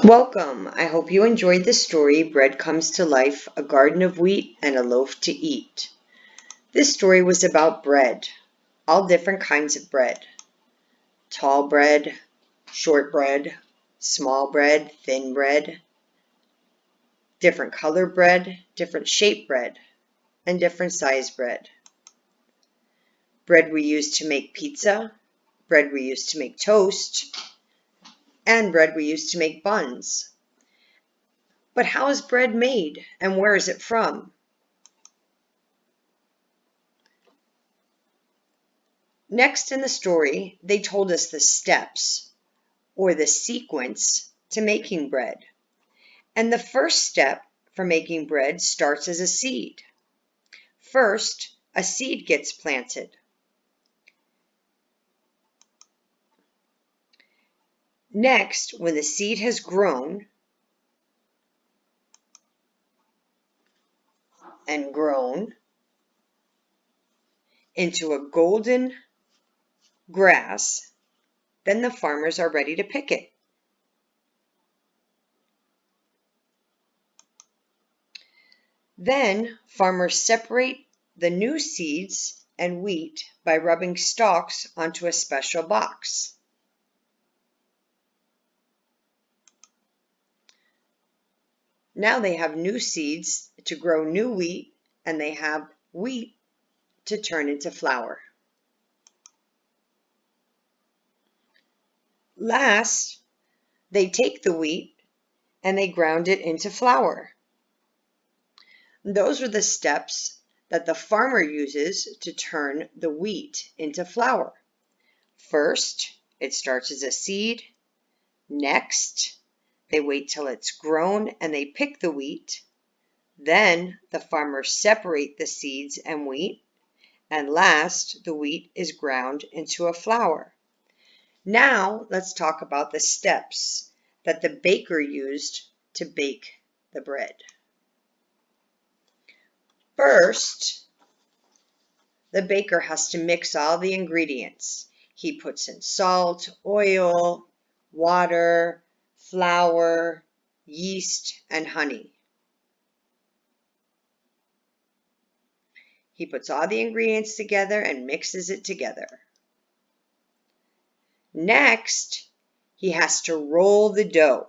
Welcome. I hope you enjoyed the story Bread Comes to Life, a Garden of Wheat and a Loaf to Eat. This story was about bread, all different kinds of bread. Tall bread, short bread, small bread, thin bread, different color bread, different shape bread, and different size bread. Bread we use to make pizza, bread we use to make toast, and bread we use to make buns. But how is bread made and where is it from? Next in the story, they told us the steps or the sequence to making bread. And the first step for making bread starts as a seed. First, a seed gets planted. Next, when the seed has grown and grown into a golden grass, then the farmers are ready to pick it. Then farmers separate the new seeds and wheat by rubbing stalks onto a special box. Now they have new seeds to grow new wheat, and they have wheat to turn into flour. Last, they take the wheat and they ground it into flour. Those are the steps that the farmer uses to turn the wheat into flour. First, it starts as a seed. Next, they wait till it's grown and they pick the wheat. Then the farmers separate the seeds and wheat. And last, the wheat is ground into a flour. Now, let's talk about the steps that the baker used to bake the bread. First, the baker has to mix all the ingredients. He puts in salt, oil, water, flour, yeast, and honey. He puts all the ingredients together and mixes it together. Next, he has to roll the dough.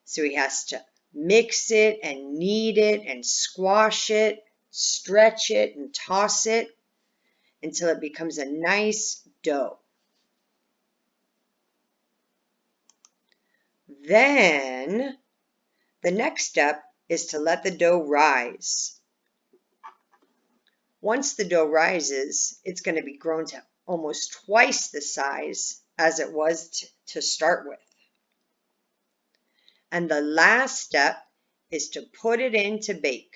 So he has to mix it and knead it and squash it, stretch it and toss it until it becomes a nice dough. Then the next step is to let the dough rise. Once the dough rises, it's going to be grown to almost twice the size as it was to start with. And the last step is to put it in to bake.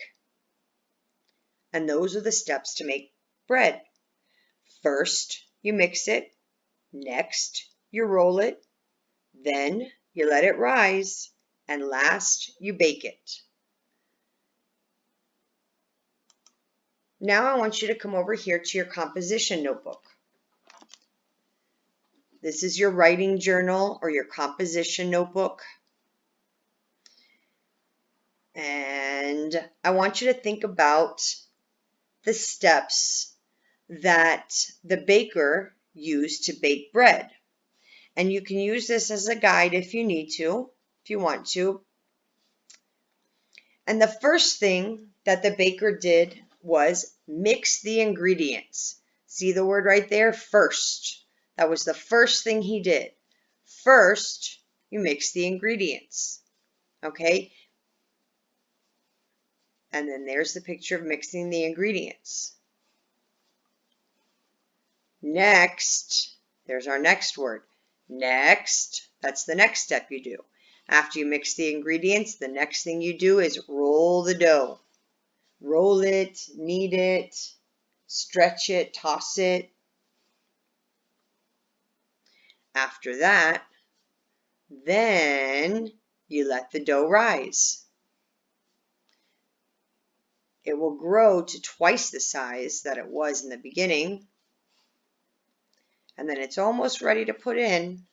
And those are the steps to make bread. First, you mix it. Next, you roll it. Then, you let it rise. And last, you bake it. Now I want you to come over here to your composition notebook. This is your writing journal or your composition notebook. And I want you to think about the steps that the baker used to bake bread. And you can use this as a guide if you need to, if you want to. And the first thing that the baker did was mix the ingredients. See the word right there? First. That was the first thing he did. First, you mix the ingredients. Okay? And then there's the picture of mixing the ingredients. Next, there's our next word. Next, that's the next step you do. After you mix the ingredients, the next thing you do is roll the dough. Roll it, knead it, stretch it, toss it. After that, then you let the dough rise. It will grow to twice the size that it was in the beginning. And then it's almost ready to put in.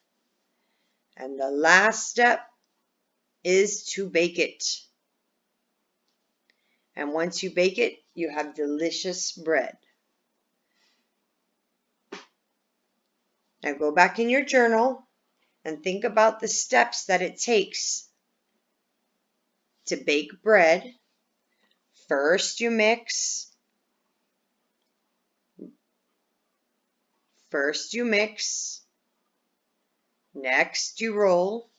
And the last step is to bake it. And once you bake it, you have delicious bread. Now go back in your journal and think about the steps that it takes to bake bread. First you mix. First you mix. Next you roll.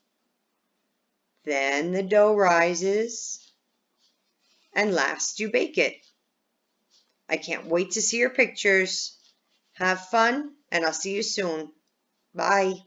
Then the dough rises. And last you bake it. I can't wait to see your pictures. Have fun, and I'll see you soon. Bye.